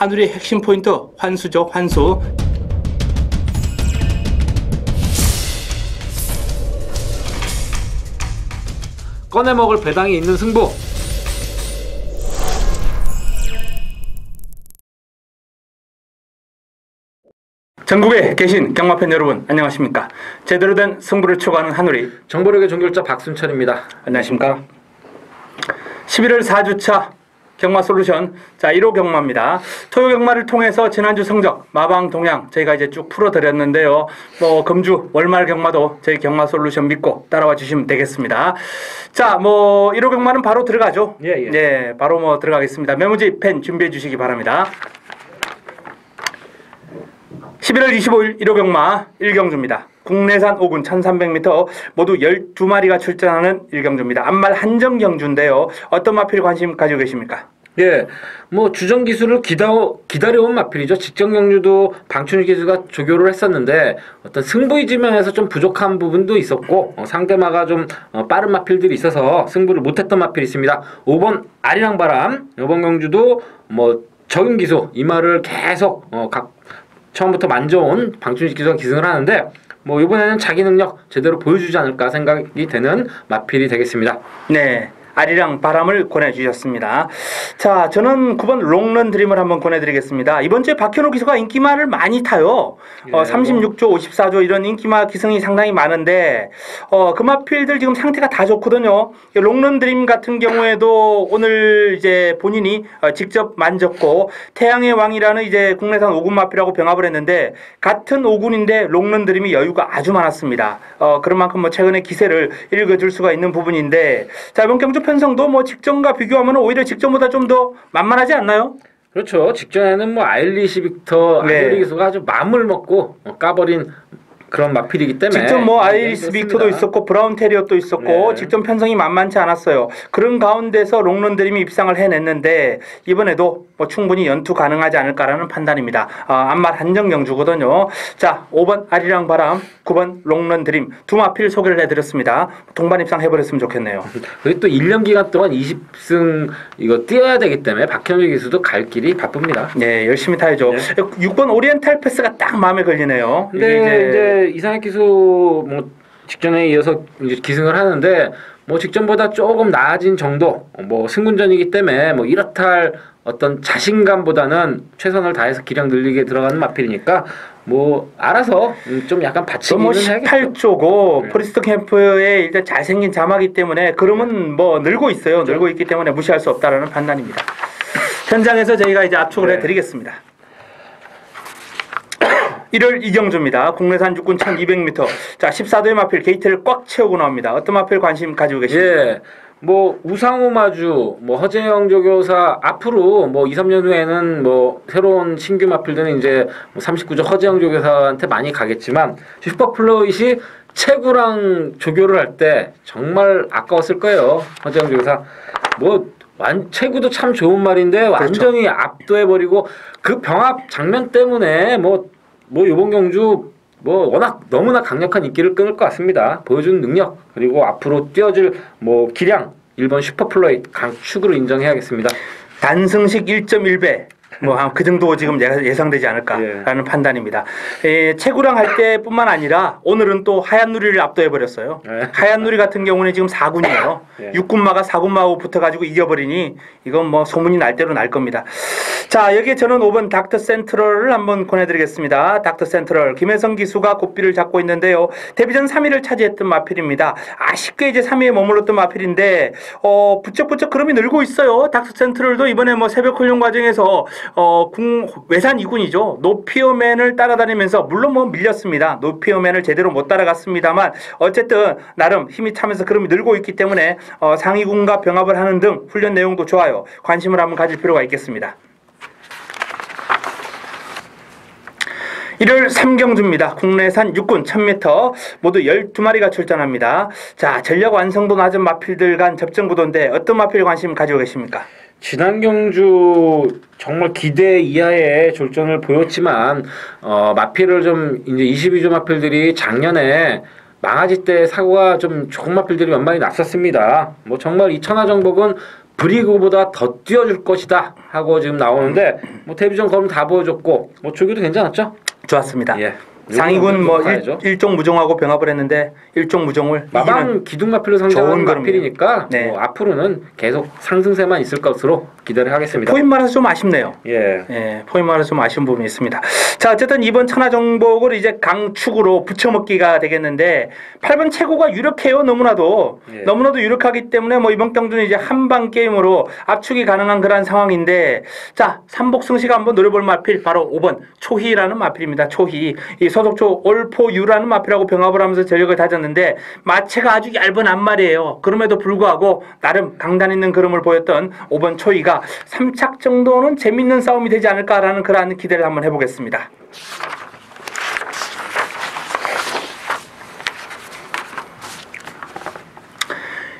한우리의 핵심 포인트 환수죠. 환수. 꺼내 먹을 배당이 있는 승부. 전국에 계신 경마팬 여러분 안녕하십니까. 제대로 된 승부를 추구하는 한우리 정보력의 종결자 박순철입니다. 안녕하십니까. 11월 4주차 경마솔루션, 자 1호 경마입니다. 토요 경마를 통해서 지난주 성적 마방 동향 저희가 이제 쭉 풀어드렸는데요. 뭐 금주 월말 경마도 저희 경마솔루션 믿고 따라와 주시면 되겠습니다. 자, 뭐 1호 경마는 바로 들어가죠. 예, 바로 뭐 들어가겠습니다. 메모지 펜 준비해 주시기 바랍니다. 11월 25일 1호 경마 1경주입니다. 국내산 5군 1300m 모두 12마리가 출전하는 1경주입니다. 앞말 한정 경주인데요. 어떤 마필 관심 가지고 계십니까? 예, 뭐 주전 기술을 기다려온 마필이죠. 직전 경주도 방춘희 기수가 조교를 했었는데 어떤 승부의 지면에서 좀 부족한 부분도 있었고 상대마가 좀 빠른 마필들이 있어서 승부를 못했던 마필이 있습니다. 5번 아리랑바람 이번 경주도 뭐 적응 기수 이 말을 계속 처음부터 만져온 방춘식 기수가 기승을 하는데 뭐 이번에는 자기 능력 제대로 보여주지 않을까 생각이 되는 마필이 되겠습니다. 네, 아리랑 바람을 권해주셨습니다. 자, 저는 9번 롱런 드림을 한번 권해드리겠습니다. 이번 주에 박현우 기수가 인기마를 많이 타요. 36조, 54조 이런 인기마 기승이 상당히 많은데 그 마필들 지금 상태가 다 좋거든요. 롱런 드림 같은 경우에도 오늘 이제 본인이 직접 만졌고 태양의 왕이라는 이제 국내산 5군 마필하고 병합을 했는데 같은 5군인데 롱런 드림이 여유가 아주 많았습니다. 그런 만큼 뭐 최근에 기세를 읽어줄 수가 있는 부분인데, 자 이번 경주 편성도 뭐 직전과 비교하면 오히려 직전보다 좀 더 만만하지 않나요? 그렇죠. 직전에는 뭐 아일리시 빅터 아일리 기수가 아주 마음을 먹고 까버린 그런 마필이기 때문에 직전 뭐 아이리스 빅터도 있었고 브라운 테리어도 있었고 직전 편성이 만만치 않았어요. 그런 가운데서 롱런 드림이 입상을 해냈는데 이번에도 뭐 충분히 연투 가능하지 않을까라는 판단입니다. 앞말 한정 경주거든요. 자, 5번 아리랑 바람, 9번 롱런 드림 두 마필 소개를 해드렸습니다. 동반 입상해버렸으면 좋겠네요. 그리고 또 1년 기간 동안 20승 이거 뛰어야 되기 때문에 박현우 기수도 갈 길이 바쁩니다. 네, 열심히 타야죠. 6번 오리엔탈 패스가 딱 마음에 걸리네요. 근데 이제 이상혁 기수 뭐 직전에 이어서 이제 기승을 하는데 뭐 직전보다 조금 나아진 정도, 뭐 승군전이기 때문에 뭐 이렇다 할 어떤 자신감보다는 최선을 다해서 기량 늘리게 들어가는 마필이니까 뭐 알아서 좀 약간 받치기는 뭐 해야겠죠. 18조고 포리스트 캠프에 일단 잘생긴 자마기 때문에 그러면 뭐 늘고 있어요. 늘고 있기 때문에 무시할 수 없다라는 판단입니다. 현장에서 저희가 이제 압축을 해드리겠습니다. 1월 이경주입니다. 국내산 육군 1200m. 자, 14도의 마필 게이트를 꽉 채우고 나옵니다. 어떤 마필 관심 가지고 계십니까? 예. 뭐 우상호 마주, 뭐 허재영 조교사 앞으로 뭐 2, 3년 후에는 뭐 새로운 신규 마필들은 이제 뭐 39조 허재영 조교사한테 많이 가겠지만 슈퍼플로잇이 최구랑 조교를 할 때 정말 아까웠을 거예요. 허재영 조교사. 뭐 최구도 참 좋은 말인데 완전히 압도해버리고 그 병합 장면 때문에 뭐 이번 경주 뭐 워낙 너무나 강력한 인기를 끊을 것 같습니다. 보여준 능력 그리고 앞으로 뛰어줄 뭐 기량 1번 슈퍼플로잇 강축으로 인정해야겠습니다. 단승식 1.1배 뭐 그 정도 지금 예상되지 않을까라는 판단입니다. 최구랑 할 때뿐만 아니라 오늘은 또 하얀 누리를 압도해 버렸어요. 하얀 누리 같은 경우는 지금 4군이에요. 6군마가 4군마하고 붙어가지고 이겨버리니 이건 뭐 소문이 날 대로 날 겁니다. 자, 여기에 저는 5번 닥터 센트럴을 한번 권해드리겠습니다. 닥터 센트럴 김혜성 기수가 고삐를 잡고 있는데요. 데뷔전 3위를 차지했던 마필입니다. 아쉽게 이제 3위에 머물렀던 마필인데 부쩍부쩍 그럼이 늘고 있어요. 닥터 센트럴도 이번에 뭐 새벽 훈련 과정에서 외산 2군이죠. 노피어맨을 따라다니면서 물론 뭐 밀렸습니다. 노피어맨을 제대로 못 따라갔습니다만 어쨌든 나름 힘이 차면서 그럼이 늘고 있기 때문에 상위군과 병합을 하는 등 훈련 내용도 좋아요. 관심을 한번 가질 필요가 있겠습니다. 1월 3경주입니다. 국내산 육군 1000m 모두 12마리가 출전합니다. 자, 전력 완성도 낮은 마필들 간 접전 구도인데 어떤 마필 관심 가지고 계십니까? 지난 경주 정말 기대 이하의 졸전을 보였지만 마필을 좀 이제 22조 마필들이 작년에 망아지 때 사고가 좀 좋은 마필들이 몇 마리 났었습니다. 뭐 정말 이 천하정복은 브리그보다 더 뛰어줄 것이다 하고 지금 나오는데 뭐 데뷔전 걸음 다 보여줬고 뭐 조교도 괜찮았죠? 좋았습니다. 예. 상위군 뭐 일종 무종하고 병합을 했는데 일종 무종을 마방 기둥마필로 성장하는 마필이니까 네. 뭐 앞으로는 계속 상승세만 있을 것으로 기대를 하겠습니다. 포인 말아서 좀 아쉽네요. 예, 포인 말아서 좀 아쉬운 부분이 있습니다. 자, 어쨌든 이번 천하정복을 이제 강축으로 붙여먹기가 되겠는데 8번 최고가 유력해요. 너무나도 유력하기 때문에 뭐 이번 경주는 이제 한방 게임으로 압축이 가능한 그런 상황인데, 자, 삼복승시가 한번 노려볼 마필 바로 5번 초희라는 마필입니다. 초희. 이 소속초 올포유라는 마필하고 병합을 하면서 전력을 다졌는데 마체가 아주 얇은 앞말이에요. 그럼에도 불구하고 나름 강단 있는 그림을 보였던 5번 초희가 3착 정도는 재밌는 싸움이 되지 않을까라는 그러한 기대를 한번 해보겠습니다.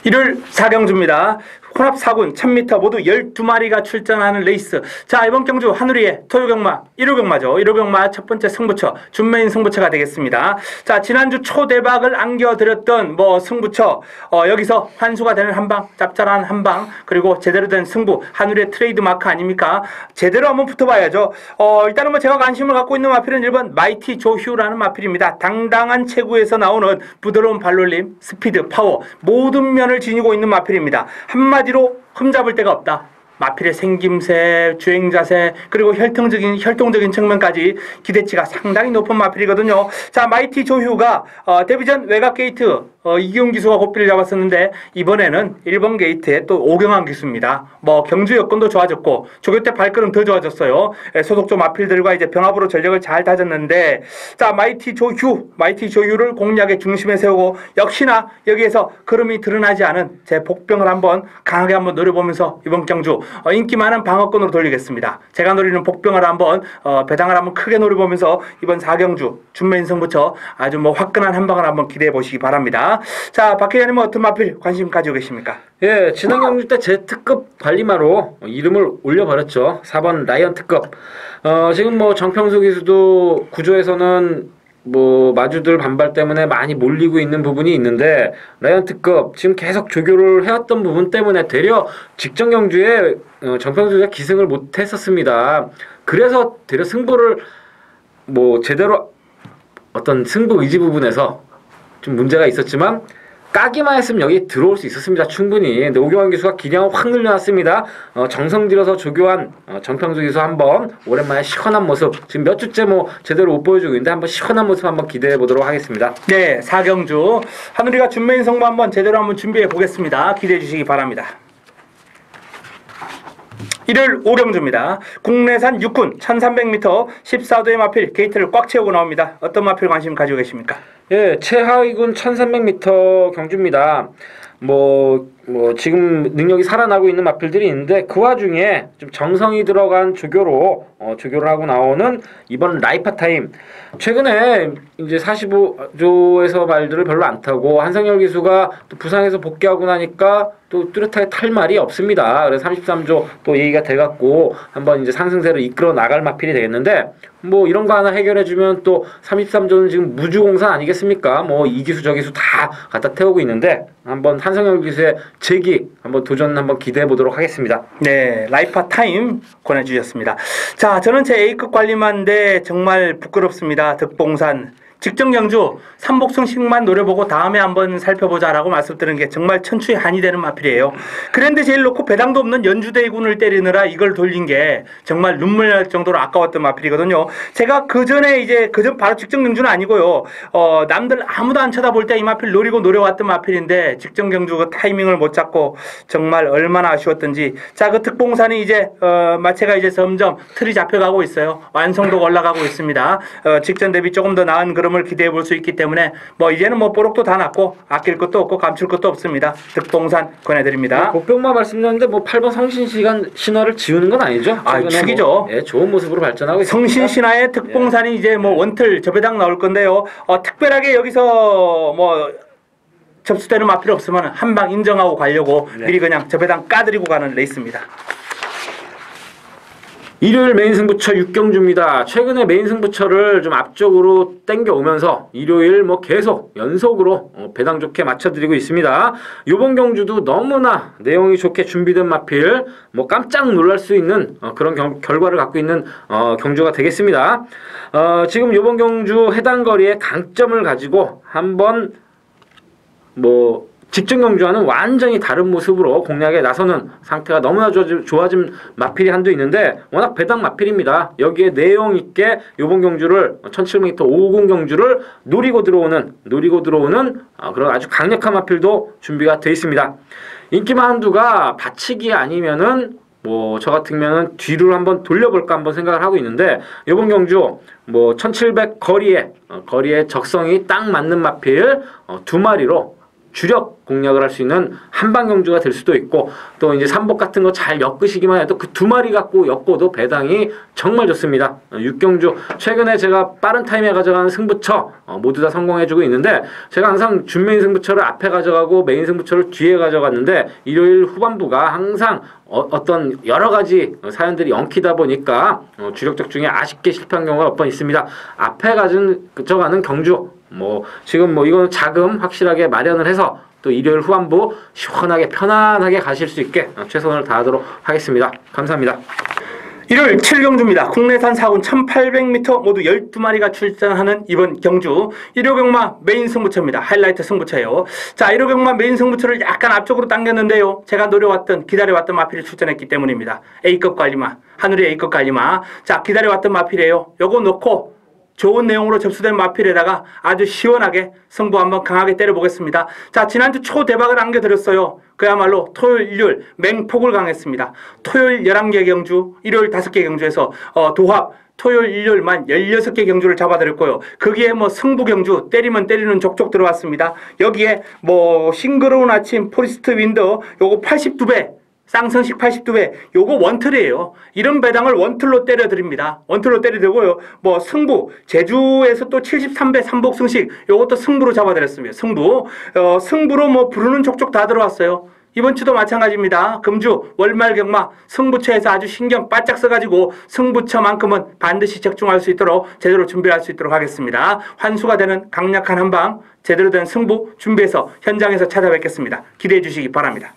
1월 4경주입니다. 혼합 4군 1000m 모두 12마리가 출전하는 레이스. 자, 이번 경주 한우리의 토요경마 1호경마죠. 1호경마 첫 번째 승부처 준메인 승부처가 되겠습니다. 자, 지난주 초대박을 안겨드렸던 뭐 승부처 여기서 환수가 되는 한방, 짭짤한 한방, 그리고 제대로 된 승부, 한우리의 트레이드 마크 아닙니까? 제대로 한번 붙어봐야죠. 일단은 뭐 제가 관심을 갖고 있는 마필은 1번 마이티 조휴라는 마필입니다. 당당한 체구에서 나오는 부드러운 발놀림, 스피드, 파워 모든 면을 지니고 있는 마필입니다. 한마디로 흠잡을 데가 없다. 마필의 생김새, 주행자세, 그리고 혈통적인 측면까지 기대치가 상당히 높은 마필이거든요. 자, 마이티 조휴가 데뷔전 외곽 게이트 이기훈 기수가 고삐를 잡았었는데 이번에는 1번 게이트에 또 오경환 기수입니다. 뭐 경주 여건도 좋아졌고 조교 때 발걸음 더 좋아졌어요. 소속조 마필들과 이제 병합으로 전력을 잘 다졌는데, 자, 마이티 조휴를 공략의 중심에 세우고 역시나 여기에서 걸음이 드러나지 않은 제 복병을 한번 강하게 한번 노려보면서 이번 경주 인기 많은 방어권으로 돌리겠습니다. 제가 노리는 복병을 한번 배당을 한번 크게 노려보면서 이번 4경주 준메인 승부처 아주 뭐 화끈한 한방을 한번 기대해 보시기 바랍니다. 자, 박 기자님은 어떤 마필 관심 가지고 계십니까? 예, 지난 경주 때 제 특급 관리마로 이름을 올려버렸죠. 4번 라이언 특급. 지금 뭐 정평수 기수도 구조에서는 뭐 마주들 반발 때문에 많이 몰리고 있는 부분이 있는데 라이언 특급 지금 계속 조교를 해왔던 부분 때문에 되려 직전 경주에 정평수가 기승을 못했었습니다. 그래서 되려 승부를 뭐 제대로 어떤 승부 의지 부분에서 좀 문제가 있었지만 까기만 했으면 여기 들어올 수 있었습니다. 충분히. 근데 오경환 기수가 기량을 확 늘려놨습니다. 정성 들여서 조교한 정평수 기수 한번 오랜만에 시원한 모습, 지금 몇 주째 뭐 제대로 못 보여주고 있는데 한번 시원한 모습 한번 기대해 보도록 하겠습니다. 네, 4경주 한우리가 준메인 성부 한번 제대로 한번 준비해 보겠습니다. 기대해 주시기 바랍니다. 1월 5경주입니다. 국내산 6군 1300m 14도의 마필 게이트를 꽉 채우고 나옵니다. 어떤 마필 관심 가지고 계십니까? 예, 최하위군 1300m 경주입니다. 뭐 지금 능력이 살아나고 있는 마필들이 있는데 그 와중에 좀 정성이 들어간 조교를 하고 나오는 이번 라이파 타임. 최근에 이제 45조에서 말들을 별로 안 타고 한상열 기수가 또 부상에서 복귀하고 나니까 또 뚜렷하게 탈 말이 없습니다. 그래서 33조 또 얘기가 돼갖고 한번 이제 상승세를 이끌어 나갈 마필이 되겠는데, 뭐 이런 거 하나 해결해주면 또 33조는 지금 무주공산 아니겠습니까? 뭐 이 기수 저 기수 다 갖다 태우고 있는데 한번 한상열 기수의 재기 한번 도전 한번 기대해 보도록 하겠습니다. 네, 라이파 타임 권해주셨습니다. 자, 저는 제 A급 관리만인데 정말 부끄럽습니다. 득봉산 직전 경주 삼복승식만 노려보고 다음에 한번 살펴보자라고 말씀드리는 게 정말 천추의 한이 되는 마필이에요. 그랜드 제일 놓고 배당도 없는 연주대군을 때리느라 이걸 돌린 게 정말 눈물 날 정도로 아까웠던 마필이거든요. 제가 그전 바로 직전 경주는 아니고요. 남들 아무도 안 쳐다볼 때 이 마필 노려왔던 마필인데 직전 경주 그 타이밍을 못 잡고 정말 얼마나 아쉬웠던지. 자, 그 득봉산이 이제 마체가 이제 점점 틀이 잡혀가고 있어요. 완성도가 올라가고 있습니다. 직전 대비 조금 더 나은 그런 을 기대해 볼 수 있기 때문에 뭐 이제는 뭐 뽀록도 다 났고 아낄 것도 없고 감출 것도 없습니다. 득봉산 권해드립니다. 복병만 말씀드렸는데 뭐 8번 성신 신화를 지우는 건 아니죠? 아, 축이죠. 뭐, 예, 좋은 모습으로 발전하고 있습니다. 성신 신화의 득봉산이 이제 뭐 원틀 저배당 나올 건데요. 특별하게 여기서 뭐 접수되는 마필 없으면 한방 인정하고 가려고 미리 그냥 저배당 까드리고 가는 레이스입니다. 일요일 메인 승부처 6경주입니다. 최근에 메인 승부처를 좀 앞쪽으로 당겨오면서 일요일 뭐 계속 연속으로 배당 좋게 맞춰드리고 있습니다. 이번 경주도 너무나 내용이 좋게 준비된 마필, 뭐 깜짝 놀랄 수 있는 그런 결과를 갖고 있는 경주가 되겠습니다. 지금 이번 경주 해당 거리의 강점을 가지고 한번 직전 경주와는 완전히 다른 모습으로 공략에 나서는 상태가 너무나 좋아진 마필이 한두 있는데 워낙 배당 마필입니다. 여기에 내용 있게 이번 경주를 1700m 550 경주를 노리고 들어오는 그런 아주 강력한 마필도 준비가 되어 있습니다. 인기마 한두가 받치기 아니면은 저 같으면은 뒤를 한번 돌려볼까 한번 생각을 하고 있는데 이번 경주 1700 거리에 적성이 딱 맞는 마필 두 마리로 주력 공략을 할 수 있는 한방 경주가 될 수도 있고 또 이제 삼복 같은 거 잘 엮으시기만 해도 그 두 마리 갖고 엮어도 배당이 정말 좋습니다. 6경주 최근에 제가 빠른 타임에 가져가는 승부처 모두 다 성공해주고 있는데 제가 항상 준메인 승부처를 앞에 가져가고 메인 승부처를 뒤에 가져갔는데 일요일 후반부가 항상 어떤 여러 가지 사연들이 엉키다 보니까 주력적 중에 아쉽게 실패한 경우가 몇 번 있습니다. 앞에 가져가는 경주 지금 이거는 자금 확실하게 마련을 해서 또 일요일 후반부 시원하게 편안하게 가실 수 있게 최선을 다하도록 하겠습니다. 감사합니다. 일요일 7경주입니다. 국내산 4군 1800m 모두 12마리가 출전하는 이번 경주 일요경마 메인 승부처입니다. 하이라이트 승부처예요. 자, 일요경마 메인 승부처를 약간 앞쪽으로 당겼는데요. 제가 기다려왔던 마필이 출전했기 때문입니다. A급 관리마, 하늘의 A급 관리마. 자, 기다려왔던 마필이에요. 요거 놓고 좋은 내용으로 접수된 마필에다가 아주 시원하게 승부 한번 강하게 때려보겠습니다. 자, 지난주 초대박을 안겨드렸어요. 그야말로 토요일, 일요일 맹폭을 강했습니다. 토요일 11개 경주, 일요일 5개 경주에서 도합 토요일, 일요일만 16개 경주를 잡아드렸고요. 거기에 승부 경주 때리면 때리는 족족 들어왔습니다. 여기에 싱그러운 아침, 포리스트 윈드 요거 82배 쌍성식 82배 요거 원틀이에요. 이런 배당을 원틀로 때려드립니다. 원틀로 때려드리고요. 승부 제주에서 또 73배 삼복 승식 요것도 승부로 잡아드렸습니다. 승부로 부르는 족족 다 들어왔어요. 이번 주도 마찬가지입니다. 금주 월말 경마 승부처에서 아주 신경 바짝 써가지고 승부처만큼은 반드시 적중할 수 있도록 제대로 준비할 수 있도록 하겠습니다. 환수가 되는 강력한 한방 제대로 된 승부 준비해서 현장에서 찾아뵙겠습니다. 기대해 주시기 바랍니다.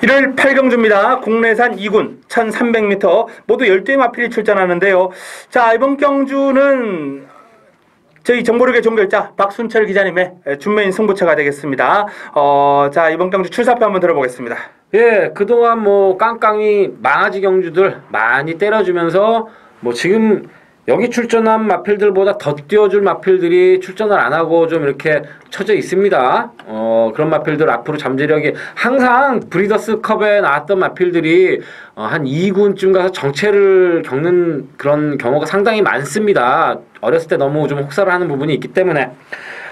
일요일 8경주입니다. 국내산 2군 1300m 모두 12의 마필이 출전하는데요. 자, 이번 경주는 저희 정보력의 종결자 박순철 기자님의 준메인 승부처가 되겠습니다. 자, 이번 경주 출사표 한번 들어보겠습니다. 예, 그동안 깡깡이 망아지 경주들 많이 때려주면서 지금 여기 출전한 마필들보다 더 뛰어줄 마필들이 출전을 안 하고 좀 이렇게 처져 있습니다. 그런 마필들 앞으로 잠재력이 항상 브리더스컵에 나왔던 마필들이 한 2군쯤 가서 정체를 겪는 그런 경우가 상당히 많습니다. 어렸을 때 너무 좀 혹사를 하는 부분이 있기 때문에.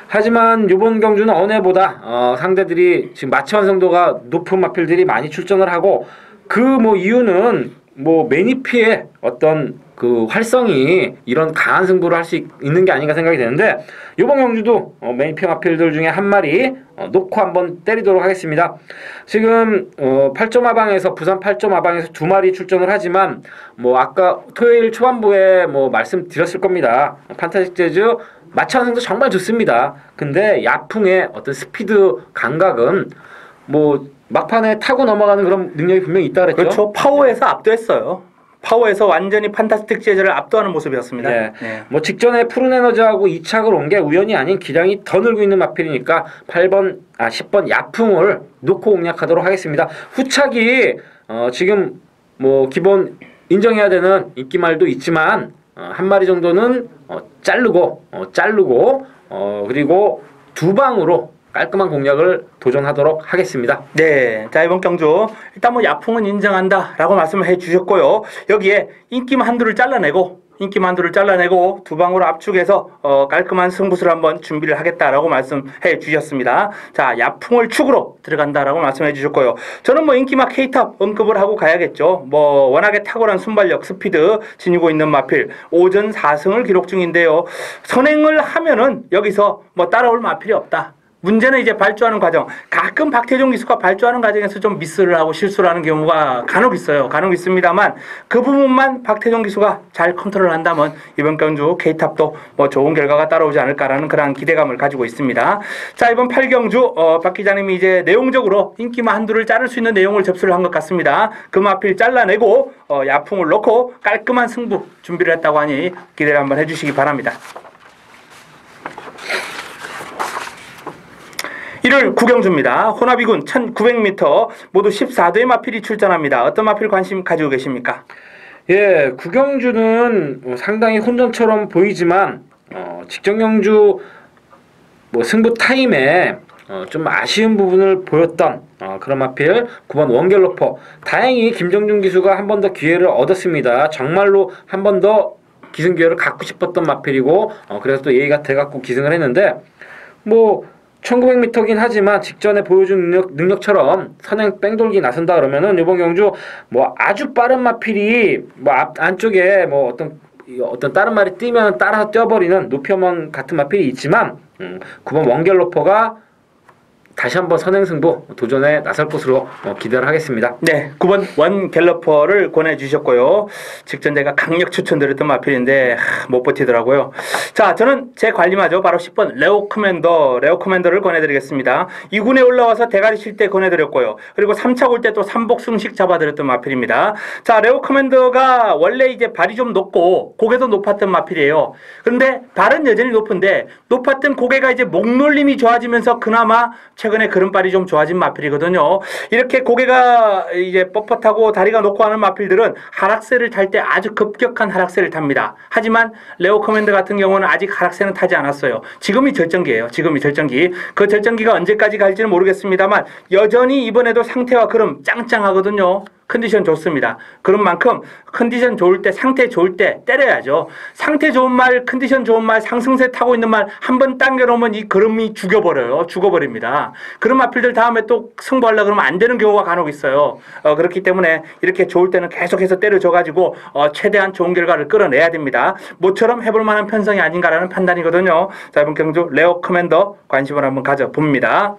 하지만 이번 경주는 어느 해보다 상대들이 지금 마치 완성도가 높은 마필들이 많이 출전을 하고 그 이유는 매니피의 어떤 그 활성이 이런 강한 승부를 할 수 있는 게 아닌가 생각이 되는데 이번 경주도 메인피 마필들 중에 한 마리 놓고 한번 때리도록 하겠습니다. 지금 8점 하방에서 부산 8점 하방에서 두 마리 출전을 하지만 아까 토요일 초반부에 말씀드렸을 겁니다. 판타직 재즈 마차원성도 정말 좋습니다. 근데 야풍의 어떤 스피드 감각은 막판에 타고 넘어가는 그런 능력이 분명히 있다 그랬죠. 그렇죠. 파워에서 압도했어요. 파워에서 완전히 판타스틱 재즈를 압도하는 모습이었습니다. 네. 직전에 푸른 에너지하고 이착을 온 게 우연이 아닌 기량이 더 늘고 있는 마필이니까 10번 야풍을 놓고 공략하도록 하겠습니다. 후착이 지금 기본 인정해야 되는 인기말도 있지만 한 마리 정도는 자르고 그리고 두 방으로 깔끔한 공략을 도전하도록 하겠습니다. 네, 자, 이번 경주 일단 야풍은 인정한다 라고 말씀을 해 주셨고요. 여기에 인기만 한두를 잘라내고 두 방으로 압축해서 깔끔한 승부수를 한번 준비를 하겠다라고 말씀해 주셨습니다. 자, 야풍을 축으로 들어간다라고 말씀해 주셨고요. 저는 인기마 K탑 언급을 하고 가야겠죠. 워낙에 탁월한 순발력, 스피드 지니고 있는 마필 5전 4승을 기록 중인데요. 선행을 하면은 여기서 따라올 마필이 없다. 문제는 이제 발주하는 과정. 가끔 박태종 기수가 발주하는 과정에서 좀 미스를 하고 실수를 하는 경우가 간혹 있어요. 간혹 있습니다만 그 부분만 박태종 기수가 잘 컨트롤한다면 이번 경주 K탑도 뭐 좋은 결과가 따라오지 않을까라는 그런 기대감을 가지고 있습니다. 자, 이번 8경주 박 기자님이 이제 내용적으로 인기마 한두를 자를 수 있는 내용을 접수를 한 것 같습니다. 금화필 잘라내고 야풍을 넣고 깔끔한 승부 준비를 했다고 하니 기대를 한번 해주시기 바랍니다. 1월 9경주입니다. 호나비군 1900m 모두 14도의 마필이 출전합니다. 어떤 마필 관심 가지고 계십니까? 예, 9경주는 상당히 혼전처럼 보이지만 직전 경주 뭐 승부 타임에 좀 아쉬운 부분을 보였던 그런 마필 9번 원갤러퍼. 다행히 김정준 기수가 한 번 더 기회를 얻었습니다. 정말로 한 번 더 기승 기회를 갖고 싶었던 마필이고 그래서 또 예의가 돼갖고 기승을 했는데 뭐 1900m긴 하지만 직전에 보여준 능력처럼 선행 뺑돌기 나선다 그러면은 이번 경주 뭐 아주 빠른 마필이 뭐 안쪽에 뭐 어떤 다른 말이 뛰면 따라서 뛰어버리는 노피어먼 같은 마필이 있지만 9번 원갤러퍼가 다시 한번 선행승부 도전에 나설 것으로 기대를 하겠습니다. 네, 9번 원 갤러퍼를 권해주셨고요. 직전 제가 강력 추천드렸던 마필인데 못 버티더라고요. 자, 저는 제 관리마죠. 바로 10번 레오 커맨더를 권해드리겠습니다. 2군에 올라와서 대가리 칠 때 권해드렸고요. 그리고 3차 올 때 또 삼복승식 잡아드렸던 마필입니다. 자, 레오 커맨더가 원래 이제 발이 좀 높고 고개도 높았던 마필이에요. 그런데 발은 여전히 높은데 높았던 고개가 이제 목놀림이 좋아지면서 그나마 최근에 걸음발이 좀 좋아진 마필이거든요. 이렇게 고개가 이제 뻣뻣하고 다리가 높고 하는 마필들은 하락세를 탈 때 아주 급격한 하락세를 탑니다. 하지만 레오 커맨더 같은 경우는 아직 하락세는 타지 않았어요. 지금이 절정기예요. 지금이 절정기. 그 절정기가 언제까지 갈지는 모르겠습니다만 여전히 이번에도 상태와 걸음 짱짱하거든요. 컨디션 좋습니다. 그런 만큼 컨디션 좋을 때, 상태 좋을 때 때려야죠. 상태 좋은 말, 컨디션 좋은 말, 상승세 타고 있는 말 한 번 당겨놓으면 이 걸음이 죽여버려요. 죽어버립니다. 그런 마필들 다음에 또 승부하려고 그러면 안 되는 경우가 간혹 있어요. 그렇기 때문에 이렇게 좋을 때는 계속해서 때려줘가지고 최대한 좋은 결과를 끌어내야 됩니다. 모처럼 해볼 만한 편성이 아닌가라는 판단이거든요. 자, 이번 경주 레오 커맨더 관심을 한번 가져봅니다.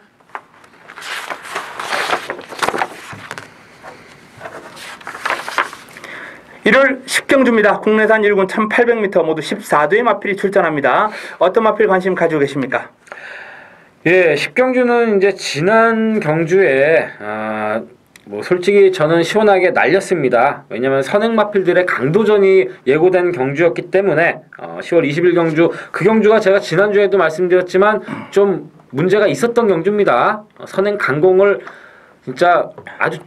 1월 10경주입니다. 국내산 1군 1800m 모두 14도의 마필이 출전합니다. 어떤 마필 관심 가지고 계십니까? 예, 10경주는 이제 지난 경주에 뭐 솔직히 저는 시원하게 날렸습니다. 왜냐면 선행 마필들의 강도전이 예고된 경주였기 때문에 10월 20일 경주 그 경주가 제가 지난주에도 말씀드렸지만 좀 문제가 있었던 경주입니다. 선행 강공을 진짜 아주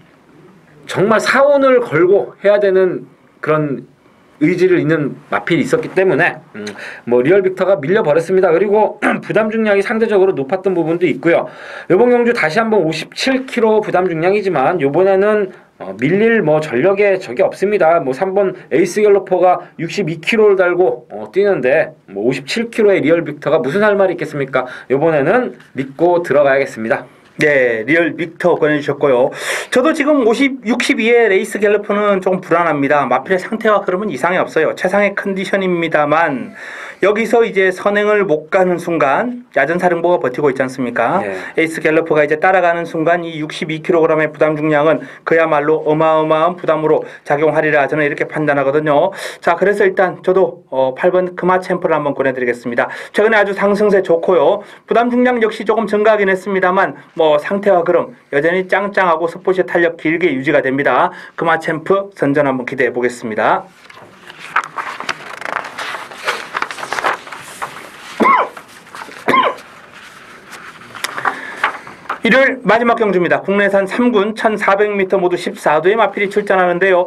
정말 사원을 걸고 해야 되는 그런 의지를 있는 마필이 있었기 때문에 뭐 리얼 빅터가 밀려버렸습니다. 그리고 부담 중량이 상대적으로 높았던 부분도 있고요. 이번 경주 다시 한번 57kg 부담 중량이지만 이번에는 밀릴 뭐 전력에 적이 없습니다. 뭐 3번 에이스 갤러퍼가 62kg를 달고 뛰는데 뭐 57kg의 리얼 빅터가 무슨 할 말이 있겠습니까? 이번에는 믿고 들어가야겠습니다. 네, 리얼 빅터 권해주셨고요. 저도 지금 62의 레이스 갤러퍼는 조금 불안합니다. 마필의 상태와 그러면 이상이 없어요. 최상의 컨디션입니다만 여기서 이제 선행을 못 가는 순간 야전사령부가 버티고 있지 않습니까? 네. 에이스 갤러퍼가 이제 따라가는 순간 이 62kg의 부담 중량은 그야말로 어마어마한 부담으로 작용하리라 저는 이렇게 판단하거든요. 자, 그래서 일단 저도 8번 금화 챔프를 한번 권해드리겠습니다. 최근에 아주 상승세 좋고요. 부담 중량 역시 조금 증가하긴 했습니다만 뭐 상태와 그럼 여전히 짱짱하고 스포츠 탄력 길게 유지가 됩니다. 금화 챔프 선전 한번 기대해 보겠습니다. 1월 마지막 경주입니다. 국내산 3군 1400m 모두 14도의 마필이 출전하는데요.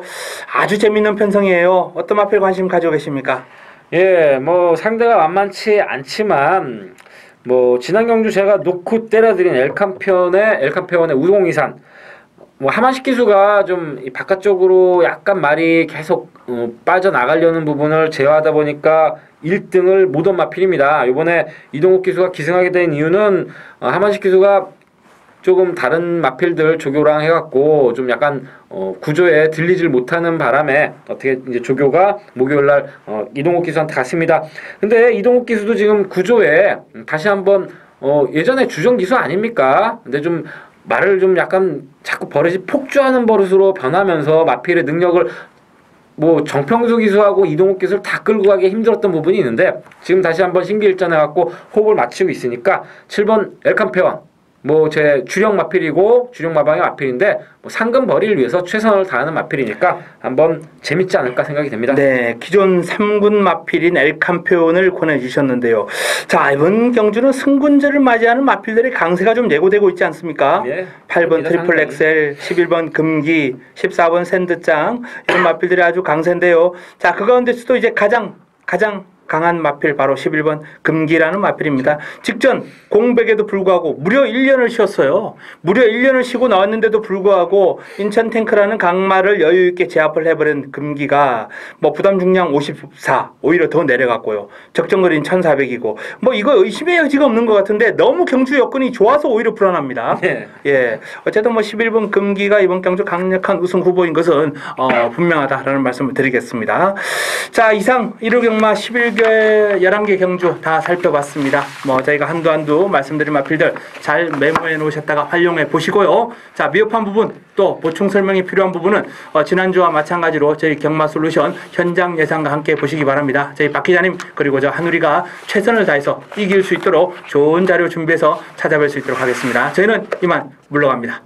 아주 재밌는 편성이에요. 어떤 마필 관심 가지고 계십니까? 예, 뭐 상대가 만만치 않지만 뭐 지난 경주 제가 놓고 때려드린 엘캄페온의 우동이산 뭐 하만식 기수가 좀 바깥쪽으로 약간 말이 계속 빠져나가려는 부분을 제어하다 보니까 1등을 못한 마필입니다. 이번에 이동욱 기수가 기승하게 된 이유는 하만식 기수가 조금 다른 마필들 조교랑 해갖고 좀 약간 구조에 들리질 못하는 바람에 어떻게 이제 조교가 목요일날 이동욱 기수한테 갔습니다. 근데 이동욱 기수도 지금 구조에 다시 한번 예전에 주전 기수 아닙니까? 근데 좀 말을 좀 약간 자꾸 버릇이 폭주하는 버릇으로 변하면서 마필의 능력을 뭐 정평수 기수하고 이동욱 기수를 다 끌고 가기 힘들었던 부분이 있는데 지금 다시 한번 신기일전해갖고 호흡을 맞추고 있으니까 7번 엘캄페원 뭐 제 주력 마필이고 주력 마방의 마필인데 뭐 상금 벌이를 위해서 최선을 다하는 마필이니까 한번 재밌지 않을까 생각이 됩니다. 네, 기존 3군 마필인 엘캄페온을 권해주셨는데요. 자, 이번 경주는 승군제를 맞이하는 마필들의 강세가 좀 예고되고 있지 않습니까? 예, 8번 트리플 엑셀, 11번 금기, 14번 샌드짱 이런 마필들이 아주 강세인데요. 자, 그 가운데서도 이제 가장 강한 마필 바로 11번 금기라는 마필입니다. 직전 공백에도 불구하고 무려 1년을 쉬었어요. 무려 1년을 쉬고 나왔는데도 불구하고 인천 탱크라는 강마를 여유 있게 제압을 해버린 금기가 뭐 부담 중량 54 오히려 더 내려갔고요. 적정거리는 1400이고 뭐 이거 의심의 여지가 없는 것 같은데 너무 경주 여건이 좋아서 오히려 불안합니다. 네. 예, 어쨌든 뭐 11번 금기가 이번 경주 강력한 우승 후보인 것은 분명하다라는 말씀을 드리겠습니다. 자, 이상 1호 경마 11개 11개 경주 다 살펴봤습니다. 뭐 저희가 한두 말씀드린 마필들 잘 메모해 놓으셨다가 활용해 보시고요. 자, 미흡한 부분 또 보충 설명이 필요한 부분은 지난주와 마찬가지로 저희 경마 솔루션 현장 예상과 함께 보시기 바랍니다. 저희 박 기자님 그리고 저 한우리가 최선을 다해서 이길 수 있도록 좋은 자료 준비해서 찾아뵐 수 있도록 하겠습니다. 저희는 이만 물러갑니다.